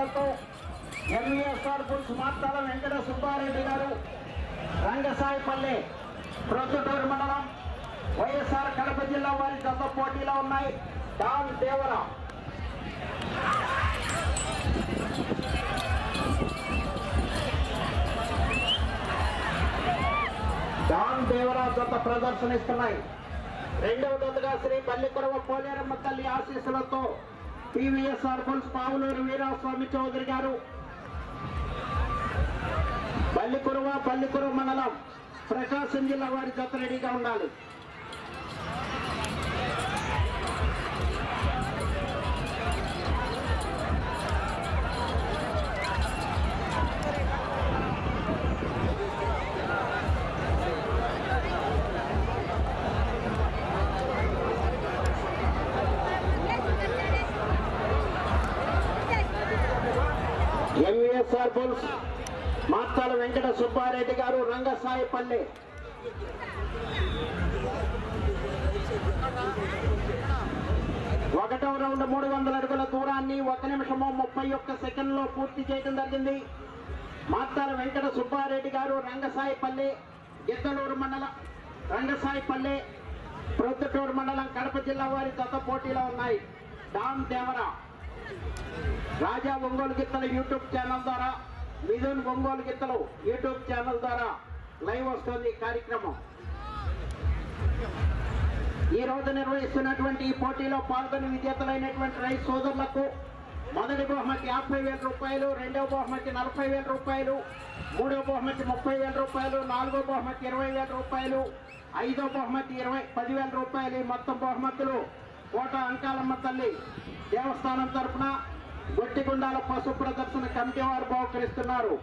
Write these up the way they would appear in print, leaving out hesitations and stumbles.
ఆశీస్సులతో MVSR bulls మార్తాల Venkata Subbareddy గారు రంగసాయిపల్లె ప్రొద్దుటూరు మండలం వైఎస్ఆర్ కడప జిల్లా వారి జత పోటీలో ఉన్నాయి. డాన్ దేవరా జత ప్రదర్శనిస్తున్నాయి. రెండవ జతగా శ్రీ బల్లికురవ పోలేరమ్మ తల్లి ఆశీస్సులతో టీవీఎస్ఆర్ బుల్స్ పావులూరు వీరాస్వామి చౌదరి గారు బల్లికురవ మండలం ప్రకాశం జిల్లా వారి జత రెడీగా ఉండాలి. ఎంవీఎస్ఆర్ బుల్స్ మార్తాల వెంకట సుబ్బారెడ్డి గారు రంగసాయిపల్లె ఒకటవ రౌండ్ 300 అడుగుల దూరాన్ని 1 నిమిషము 31 సెకండ్లో పూర్తి చేయడం జరిగింది. మార్తాల వెంకట సుబ్బారెడ్డి గారు రంగసాయిపల్లె గిద్దలూరు మండలం రంగసాయిపల్లె ప్రొద్దుటూరు మండలం కడప జిల్లా వారి జత పోటీలో ఉన్నాయి. డాన్ దేవరా రాజా ఒంగోలు గిత్తలు యూట్యూబ్ ఛానల్ ద్వారా, మిథున్ ఒంగోలు గిత్తలు యూట్యూబ్ ఛానల్ ద్వారా లైవ్ వస్తుంది కార్యక్రమం. ఈ రోజు నిర్వహిస్తున్నటువంటి ఈ పోటీలో పాల్గొని విజేతలైనటువంటి రైతు సోదరులకు మొదటి బహుమతి 50,000 రూపాయలు, రెండవ బహుమతి 40,000 రూపాయలు, మూడవ బహుమతి 30,000 రూపాయలు, నాలుగో బహుమతి 20,000 రూపాయలు, ఐదో బహుమతి 10,000 రూపాయలు. మొత్తం బహుమతులు కోట అంకాలమ్మ తల్లి దేవస్థానం తరఫున గొట్టిగుండాల పశు ప్రదర్శన కమిటీ వారు బహుకరిస్తున్నారు.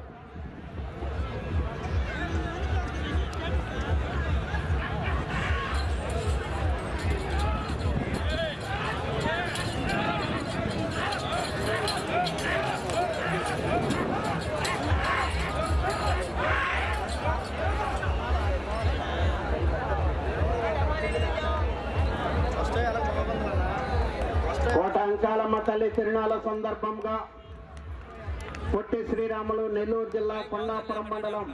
కోట అంకాలమ్మ తల్లి తిరునాళ్ళ సందర్భంగా పొట్టి శ్రీరాములు నెల్లూరు జిల్లా కొండాపురం మండలం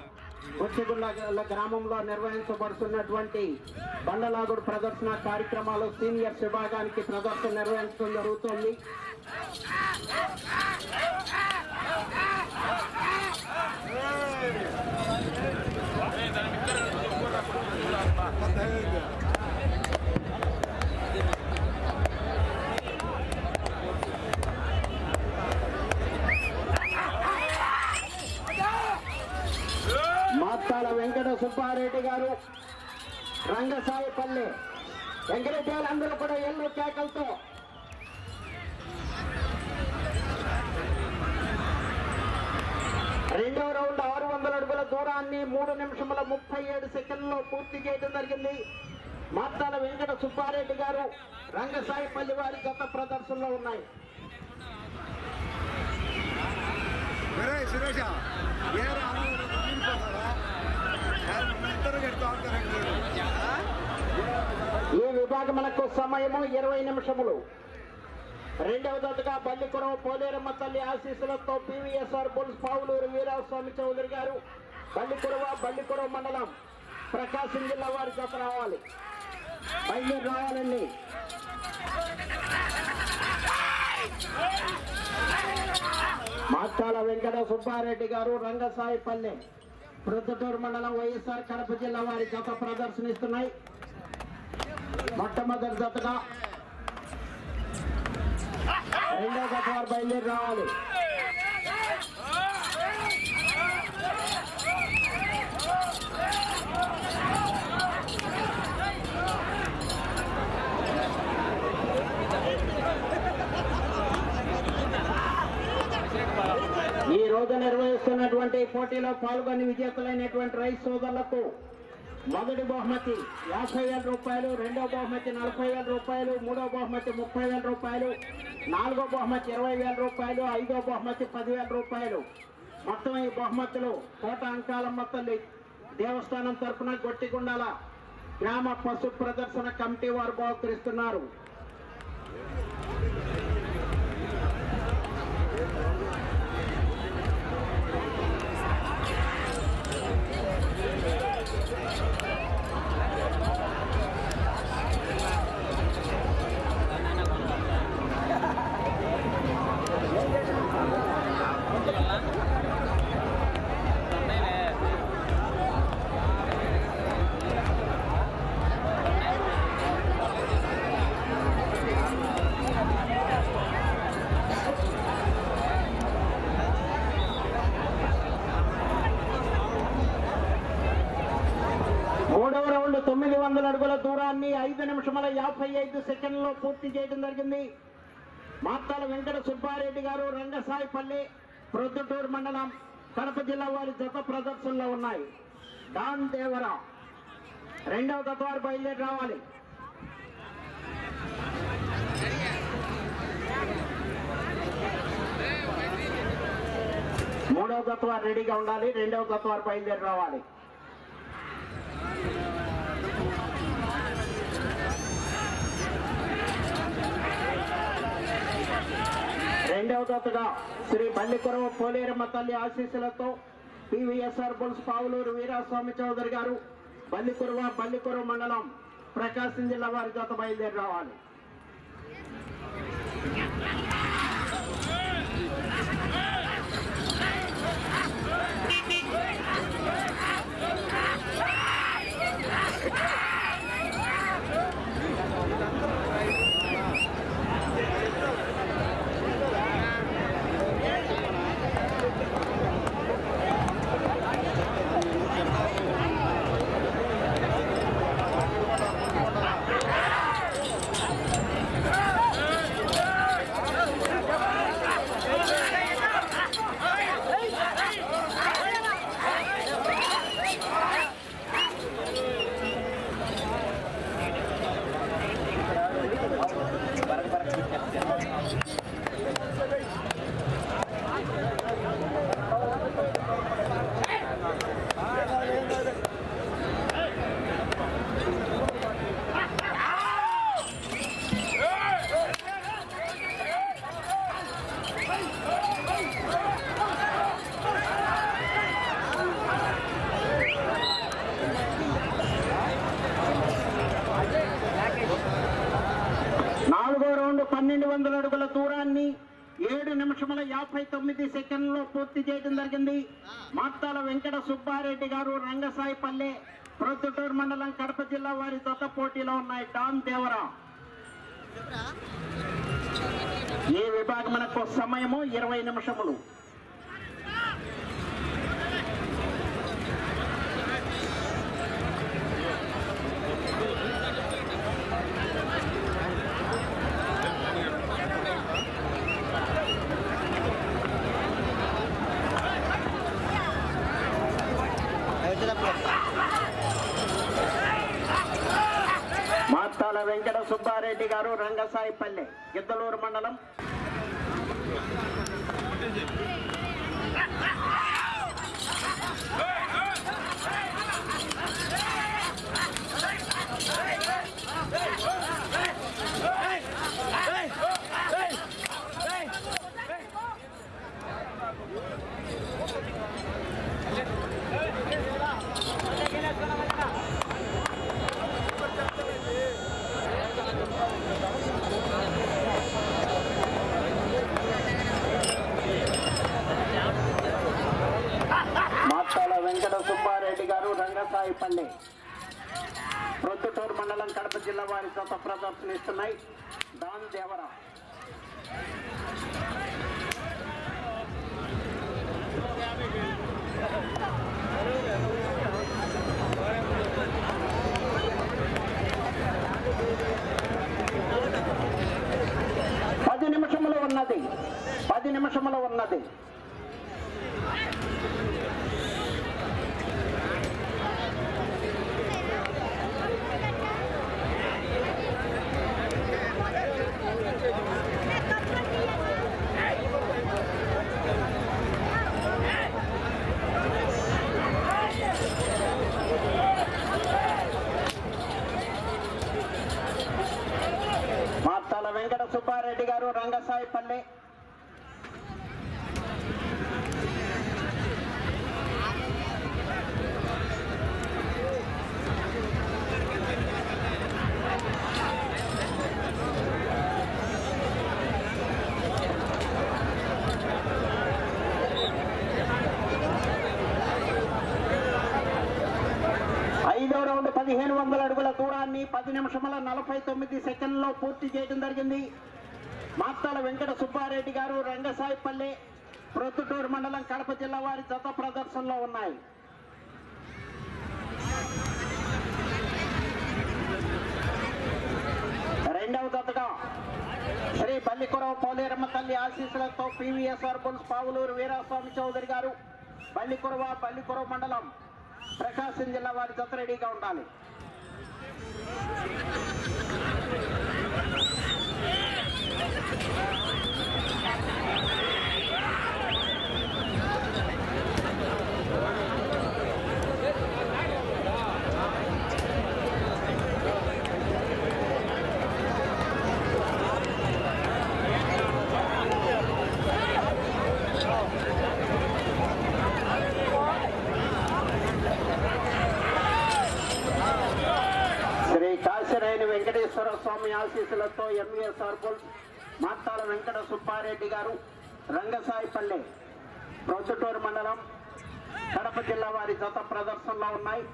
గొట్టిగుండ గ్రామంలో నిర్వహించబడుతున్నటువంటి బండలాగుడు ప్రదర్శన కార్యక్రమాలు సీనియర్స్ విభాగానికి ప్రదర్శన నిర్వహించడం జరుగుతోంది. మార్తాల వెంకట సుబ్బారెడ్డి గారు రంగసాయిపల్లె వెంకటేశ్వర అందరూ కూడా ఎల్లు కేకలతో రెండవ రౌండ్ 600 అడుగుల దూరాన్ని 3 నిమిషముల 37 సెకండ్లో పూర్తి చేయడం జరిగింది. మార్తాల వెంకట సుబ్బారెడ్డి గారు రంగసాయిపల్లి వారి గత ప్రదర్శనలో ఉన్నాయి. ఈ విభాగములకు సమయము 20 నిమిషములు. రెండవ జతగా బల్లికురవ పోలేరమ్మ తల్లి ఆశీస్సులతో టీవీఎస్ఆర్ బుల్స్ పావులూరు వీరాస్వామి చౌదరి గారు బల్లికురవ మండలం ప్రకాశం జిల్లా వారి జత రావాలి. బయలుదేరి రావాలండి. మార్తాల వెంకట సుబ్బారెడ్డి గారు రంగసాయిపల్లె ప్రొద్దుటూరు మండలం వైఎస్ఆర్ కడప జిల్లా వారి జత ప్రదర్శనిస్తున్నాయి. మొట్టమొదటి జతగా రెండో జత వారు బయలుదేరి రావాలి. ఈ రోజు నిర్వహిస్తున్నటువంటి పోటీలో పాల్గొని విజేతలైనటువంటి రైతు సోదరులకు మొదటి బహుమతి 50,000 రూపాయలు, రెండవ బహుమతి 40,000 రూపాయలు, మూడవ బహుమతి 30,000 రూపాయలు, నాలుగో బహుమతి 20,000 రూపాయలు, ఐదో బహుమతి 10,000 రూపాయలు. మొత్తం ఈ బహుమతులు కోట అంకాలమ్మ తల్లి దేవస్థానం తరఫున గొట్టిగుండాల గ్రామ పశు ప్రదర్శన కమిటీ వారు బహుకరిస్తున్నారు. 1700 అడుగుల దూరాన్ని 5 నిమిషముల 55 సెకండ్లలో పూర్తి చేయడం జరిగింది. మార్తాల వెంకట సుబ్బారెడ్డి గారు రంగసాయిపల్లి ప్రొద్దుటూరు మండలం కడప జిల్లా వారి జత ప్రదర్శనలో ఉన్నాయి. డాన్ దేవరా రెండవ జత వారు బయలుదేరి రావాలి. మూడవ జత వారు రెడీగా ఉండాలి. రెండవ జత వారు బయలుదేరి రావాలి. రెండవ జతగా శ్రీ బల్లికురవ పోలేరమ్మ తల్లి ఆశీస్సులతో పివిఎస్ఆర్ బుల్స్ పావులూరు వీరాస్వామి చౌదరి గారు బల్లికురవ మండలం ప్రకాశం జిల్లా వారి జత బయలుదేరి రావాలి. నాలుగో రౌండ్ 1200 అడుగుల దూరాన్ని 7 నిమిషముల 59 సెకండ్లలో పూర్తి చేయడం జరిగింది. మార్తాల వెంకట సుబ్బారెడ్డి గారు రంగసాయిపల్లె ప్రొద్దుటూరు మండలం కడప జిల్లా వారి జత పోటీలో ఉన్నాయి. డాన్ దేవరా ఈ విభాగమునకు సమయము 20 నిమిషములు. మార్తాల వెంకట సుబ్బారెడ్డి గారు రంగసాయిపల్లె గిద్దలూరు మండలం వెంకట సుబ్బారెడ్డి గారు రంగసాయిపల్లి ప్రొద్దుటూరు మండలం కడప జిల్లా వారి జత ప్రదర్శనిస్తున్నాయి. డాన్ దేవరా పది నిమిషములు ఉన్నది. మార్తాల వెంకట సుబ్బారెడ్డి గారు రంగసాయిపల్లి ఐదో రౌండ్ 1500 అడుగుల దూరాన్ని 10 నిమిషముల 49 సెకండ్లలో పూర్తి చేయడం జరిగింది. మార్తాల వెంకట సుబ్బారెడ్డి గారు రంగసాయిపల్లి ప్రొద్దుటూరు మండలం కడప జిల్లా వారి జత ప్రదర్శనలో ఉన్నాయి. పోలేరమ్మ తల్లి ఆశీస్సులతో పివిఎస్ఆర్ బుల్స్ పావులూరు వీరాస్వామి చౌదరి గారు బల్లికురవ మండలం ప్రకాశం జిల్లా వారి జత రెడీగా ఉండాలి. వెంకటేశ్వర స్వామి ఆశీస్సులతో ఎంవీఎస్ఆర్ బుల్స్ మాతాల వెంకట సుబ్బారెడ్డి గారు రంగసాయిపల్లె ప్రొద్దుటూరు మండలం కడప జిల్లా వారి జత ప్రదర్శనలో ఉన్నాయి.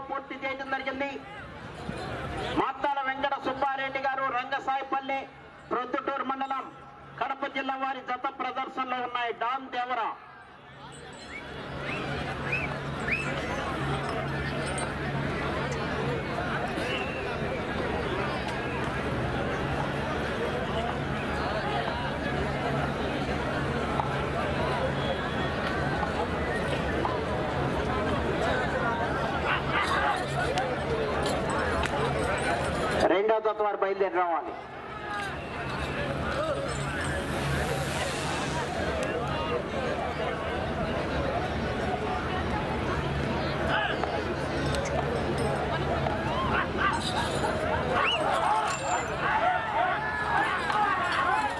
పూర్తి చేయడం జరిగింది. మాతాల వెంకట సుబ్బారెడ్డి గారు రంగసాయిపల్లె ప్రొద్దుటూరు మండలం కడప జిల్లా వారి జత ప్రదర్శనలో ఉన్నాయి. డాన్ దేవరా రెండో జత వారు బయలుదేరి రావాలి.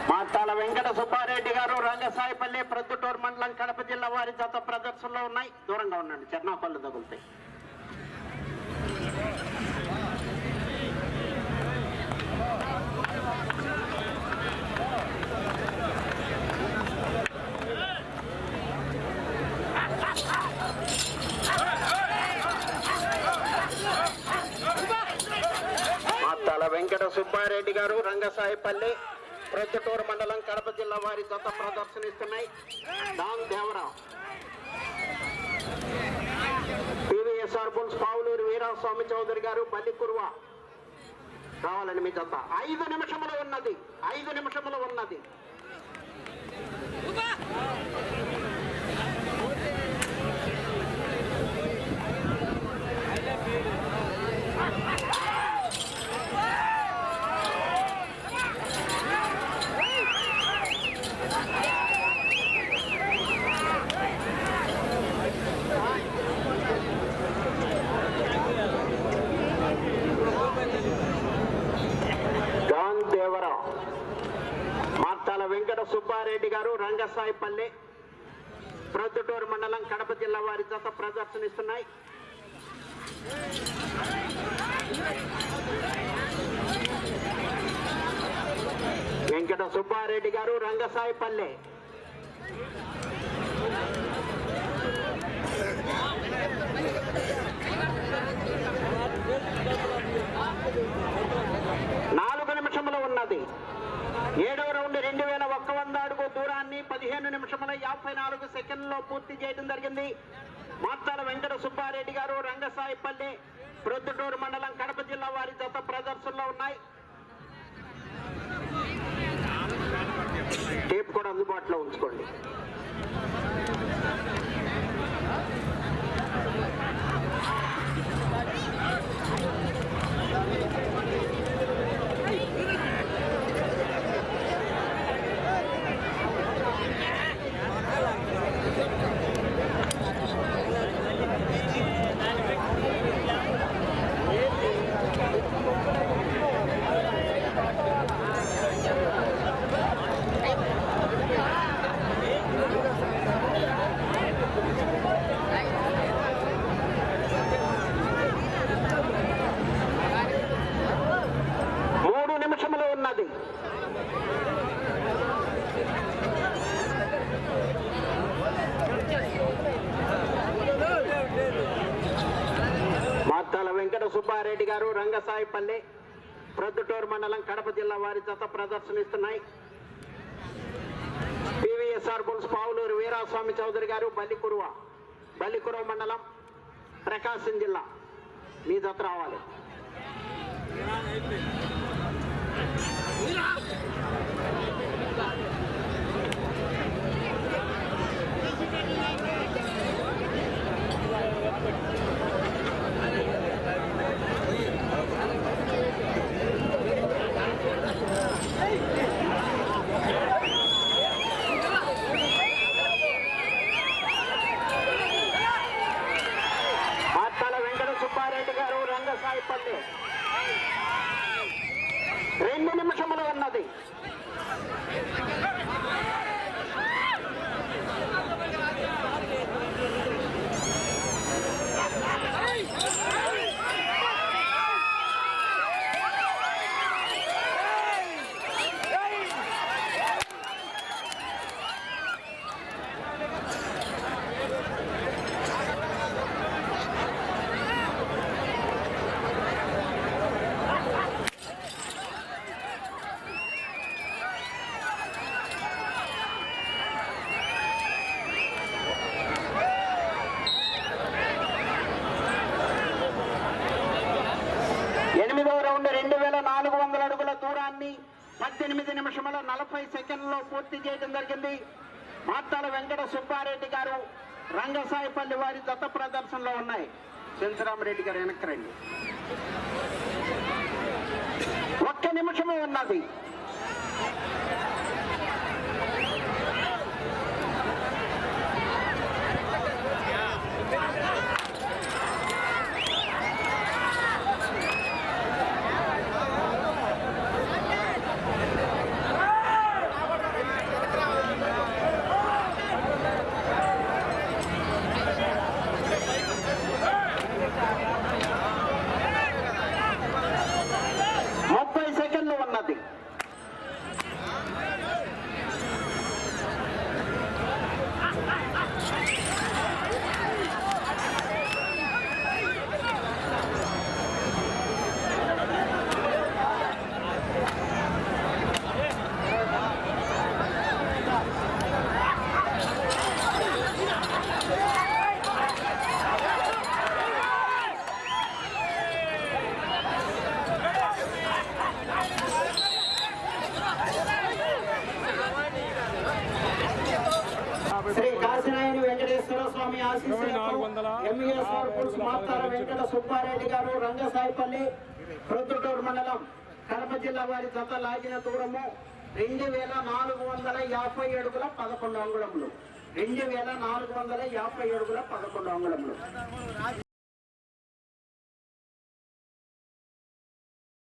మాతాల వెంకట సుబ్బారెడ్డి గారు రంగసాయిపల్లి ప్రొద్దుటూరు మండలం కడప జిల్లా వారి జత ప్రదర్శనలో ఉన్నాయి. దూరంగా ఉండండి, చెర్నాపల్లి తగులుతాయి. మాతాల వెంకట సుబ్బారెడ్డి గారు రంగసాయిపల్లి ప్రొద్దుటూరు మండలం కడప జిల్లా వారి జత ప్రదర్శనిస్తున్నాయి. Don Devara P V S R bulls Pavuluru Veeraswamy Chowdary గారు బల్లికురువ రావాలని మీ జత 5 నిమిషములు ఉన్నది. 5 నిమిషములు ఉన్నది. మాతాల వెంకట సుబ్బారెడ్డి గారు రంగసాయిపల్లి ప్రొద్దుటూరు మండలం కడప జిల్లా వారి జత ప్రదర్శనిస్తున్నాయి. వెంకట సుబ్బారెడ్డి గారు రంగసాయిపల్లి నాలుగు నిమిషములు ఉన్నది. 7వ రౌండ్ 2100 అడుగు దూరాన్ని 15 నిమిషముల 54 సెకండ్లో పూర్తి చేయడం జరిగింది. మాతాల వెంకట సుబ్బారెడ్డి గారు రంగసాయిపల్లి ప్రొద్దుటూరు మండలం కడప జిల్లా వారి జత ప్రదర్శనలో ఉన్నాయి. టేప్ కూడా అందుబాటులో ఉంచుకోండి. మాత్తాల వెంకట సుబ్బారెడ్డి గారు రంగసాయిపల్లి ప్రొద్దుటూరు మండలం కడప జిల్లా వారి జత ప్రదర్శనిస్తున్నాయి. పివిఎస్ఆర్ బుల్స్ పావులూరు వీరాస్వామి చౌదరి గారు బల్లికురువ మండలం ప్రకాశం జిల్లా మీ జత రావాలి. సుబ్బారెడ్డి గారు రంగసాయిపల్లి 2 నిమిషములు ఉన్నది. రౌండ్ 2400 అడుగుల దూరాన్ని 18 నిమిషముల 40 సెకండ్లలో పూర్తి చేయడం జరిగింది. మాత్తాల వెంకట సుబ్బారెడ్డి గారు రంగసాయిపల్లి వారి జత ప్రదర్శనలో ఉన్నాయి. శంకరామరెడ్డి గారు వెనక్కి రండి. 1 నిమిషమే ఉన్నది. శ్రీ కాశీనాయని వెంకటేశ్వర స్వామి ఆశీస్సులతో ఎంఈఎస్ఆర్ పుల్స్ మాత్తాల వెంకట సుబ్బారెడ్డి గారు రంగసాయిపల్లి ప్రొద్దుటూరు మండలం కడప జిల్లా వారి జత లాగిన దూరము 2450 అడుగుల 11 అంగుళములు. 2450 అడుగుల 11 అంగుళములు.